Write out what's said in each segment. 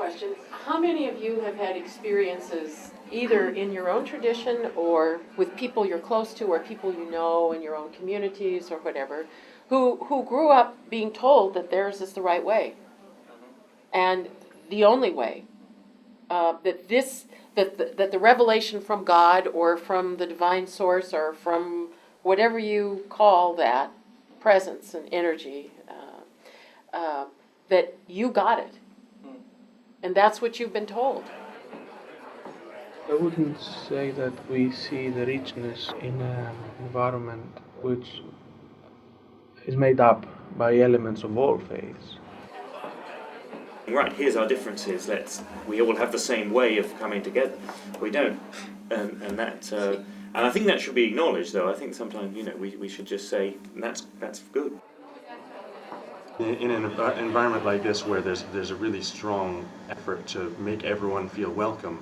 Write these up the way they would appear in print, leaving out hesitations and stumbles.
question. How many of you have had experiences either in your own tradition or with people you're close to or people you know in your own communities or whatever, who grew up being told that theirs is the right way and the only way, that the revelation from God or from the divine source or from whatever you call that, presence and energy, that you got it. And that's what you've been told. I wouldn't say that we see the richness in an environment which is made up by elements of all faiths. Right, here's our differences. We all have the same way of coming together. We don't, and I think that should be acknowledged. Though I think sometimes we should just say that's good. In an environment like this, where there's a really strong effort to make everyone feel welcome,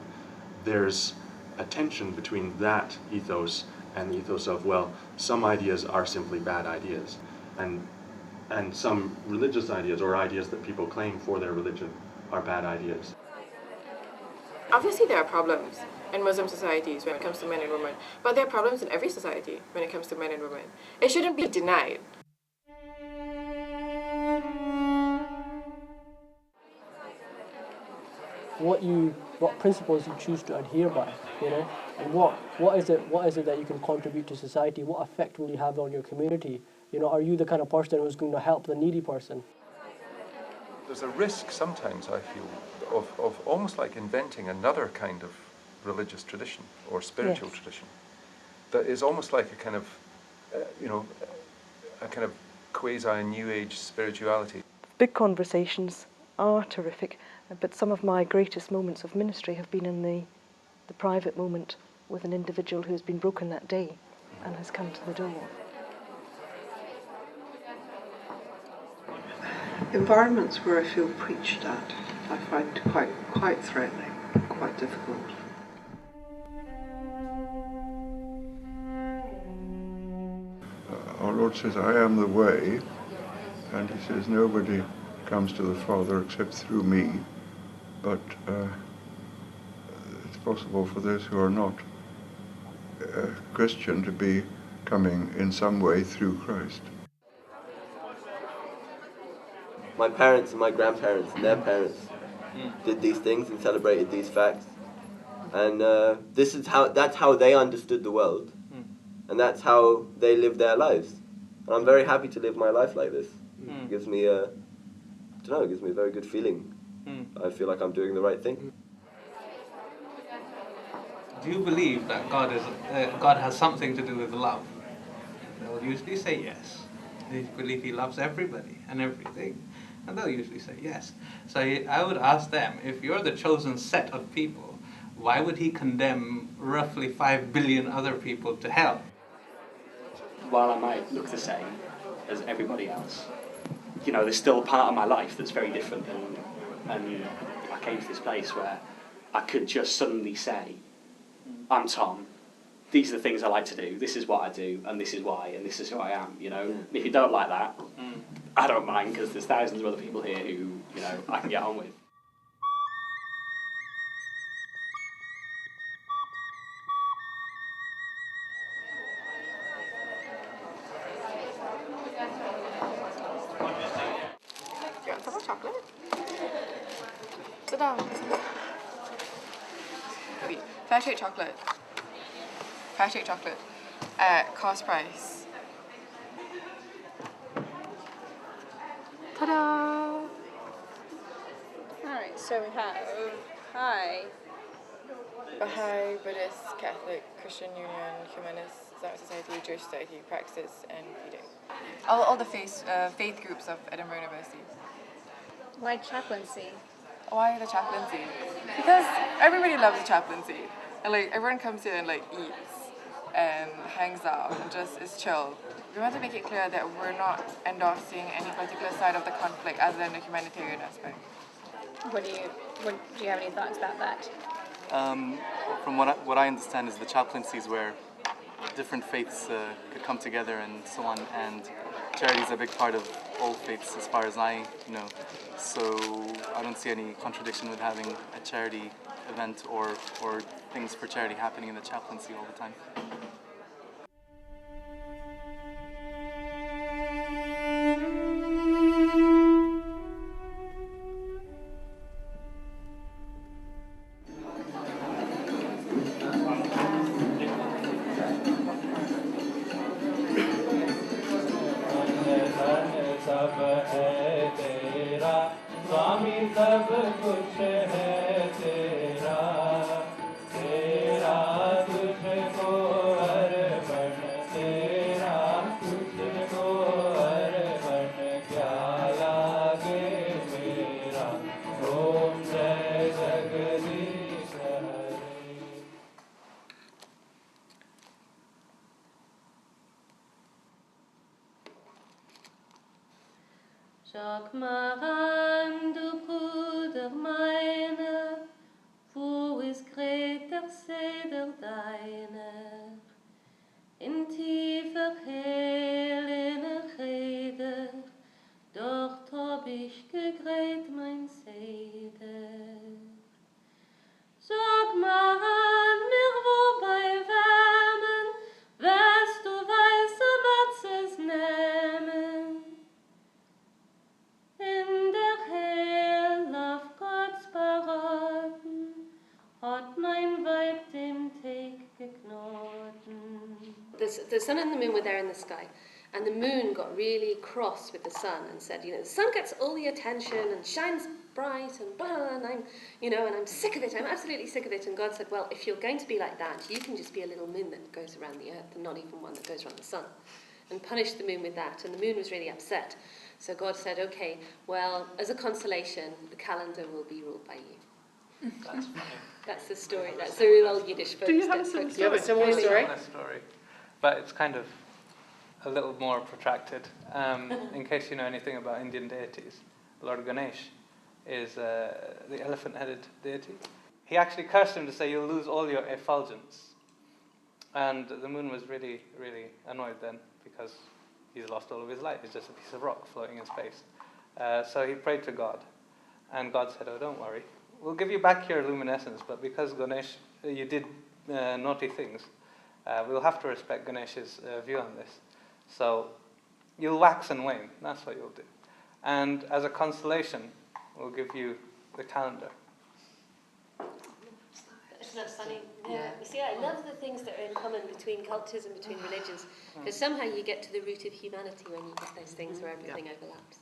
there's a tension between that ethos and the ethos of, well, some ideas are simply bad ideas, and some religious ideas or ideas that people claim for their religion are bad ideas. Obviously there are problems in Muslim societies when it comes to men and women, but there are problems in every society when it comes to men and women. It shouldn't be denied. What principles you choose to adhere by, and what is it that you can contribute to society? What effect will you have on your community? Are you the kind of person who's going to help the needy person? There's a risk sometimes, I feel, of almost like inventing another kind of religious tradition or spiritual tradition that is almost like a kind of, a kind of quasi-New Age spirituality. Big conversations are terrific, but some of my greatest moments of ministry have been in the private moment with an individual who's been broken that day and has come to the door. Environments where I feel preached at, I find quite threatening, quite difficult. Our Lord says, I am the way, and he says, nobody comes to the Father except through me, but it's possible for those who are not Christian to be coming in some way through Christ. My parents and my grandparents and their parents did these things and celebrated these facts, and that's how they understood the world, and that's how they lived their lives. And I'm very happy to live my life like this. It gives me it gives me a very good feeling. I feel like I'm doing the right thing. Do you believe that God has something to do with love? They'll usually say yes. They believe He loves everybody and everything, and they'll usually say yes. So I would ask them, if you're the chosen set of people, why would He condemn roughly 5 billion other people to hell? While I might look the same as everybody else, there's still a part of my life that's very different, and I came to this place where I could just suddenly say, I'm Tom, these are the things I like to do, this is what I do, and this is why, and this is who I am, If you don't like that, I don't mind, because there's thousands of other people here who, I can get on with. Chocolate? Sit down. Fair shake chocolate. Fair shake chocolate. Cost price. Ta-da! Alright, so we have Baha'i, Buddhist, Catholic, Christian Union, Humanist, Islamic Society, Jewish Society, Praxis, and Fide. All the faith groups of Edinburgh University. Why chaplaincy? Why the chaplaincy? Because everybody loves the chaplaincy. And everyone comes here and eats and hangs out and just is chill. We want to make it clear that we're not endorsing any particular side of the conflict other than the humanitarian aspect. Do you have any thoughts about that? From what I understand is the chaplaincy is where different faiths could come together and so on, and charity is a big part of all faiths as far as I know. So I don't see any contradiction with having a charity event or things for charity happening in the chaplaincy all the time. Sag mal an, du Bruder meiner, wo ist gret der Seder deiner? In tiefer Helene Rede, dort hab ich gegret mein Seder. Sag mal an, mir wobei wärmen, wirst du weiße Matzes nehmen. In der Hell auf Gottes Paraden hat mein Weib dem Tag geknoten. The sun and the moon were there in the sky, and the moon got really cross with the sun and said, the sun gets all the attention and shines bright and blah, and I'm sick of it, I'm absolutely sick of it. And God said, well, if you're going to be like that, you can just be a little moon that goes around the earth and not even one that goes around the sun. And punished the moon with that, and the moon was really upset. So God said, okay, well, as a consolation, the calendar will be ruled by you. That's funny. That's the story. That's a real old Yiddish folk. Do you have a similar story? Story? But it's kind of a little more protracted. In case you know anything about Indian deities, Lord Ganesh is the elephant-headed deity. He actually cursed him to say, you'll lose all your effulgence. And the moon was really, really annoyed then, because he's lost all of his light. It's just a piece of rock floating in space. So he prayed to God, and God said, oh, don't worry. We'll give you back your luminescence, but because Ganesh, you did naughty things, we'll have to respect Ganesh's view on this. So you'll wax and wane. That's what you'll do. And as a consolation, we'll give you the calendar. Isn't that funny? Yeah. You see, I love the things that are in common between cultures and between religions, because somehow you get to the root of humanity when you get those things where everything overlaps.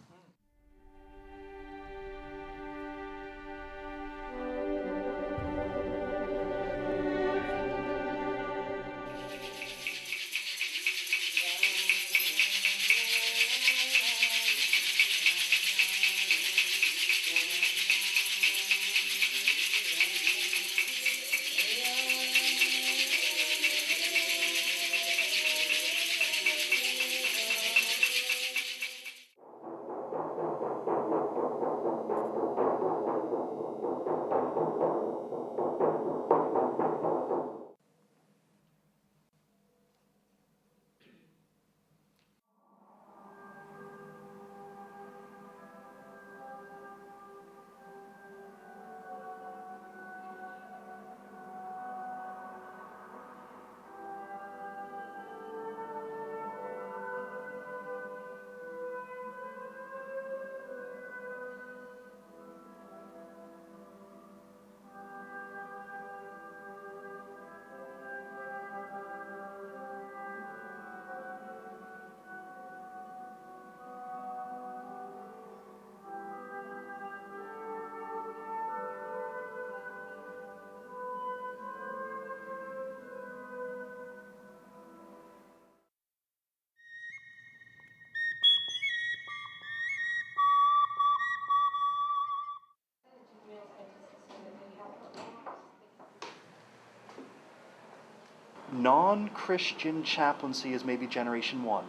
Non-Christian chaplaincy is maybe generation one,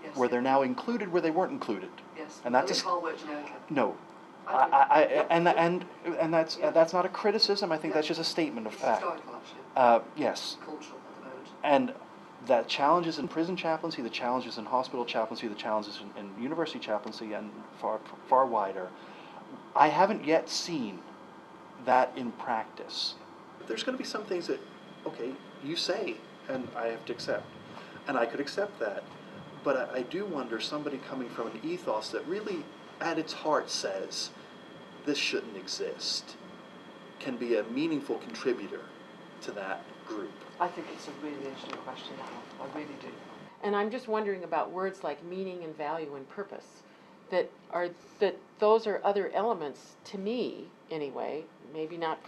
Yes. where they're now included where they weren't included. Yes. And that's all work generically. no. And that's not a criticism. I think that's just a statement of fact. Historical, actually. Yes. Cultural at the moment. And the challenges in prison chaplaincy, the challenges in hospital chaplaincy, the challenges in university chaplaincy, and far wider, I haven't yet seen that in practice. There's going to be some things that, okay, you say, and I have to accept. And I could accept that. But I do wonder, somebody coming from an ethos that really, at its heart, says, this shouldn't exist, can be a meaningful contributor to that group. I think it's a really interesting question, Al. I really do. And I'm just wondering about words like meaning and value and purpose, that those are other elements, to me anyway, maybe not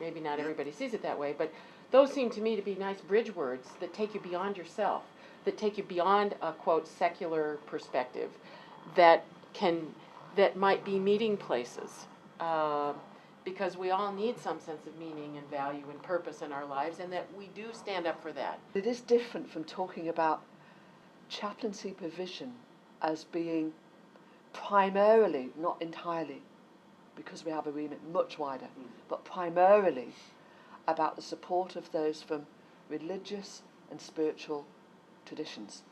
everybody sees it that way, but those seem to me to be nice bridge words that take you beyond yourself, that take you beyond a, quote, secular perspective, that might be meeting places, because we all need some sense of meaning and value and purpose in our lives, and that we do stand up for that. It is different from talking about chaplaincy provision as being primarily, not entirely, because we have a remit much wider, but primarily about the support of those from religious and spiritual traditions.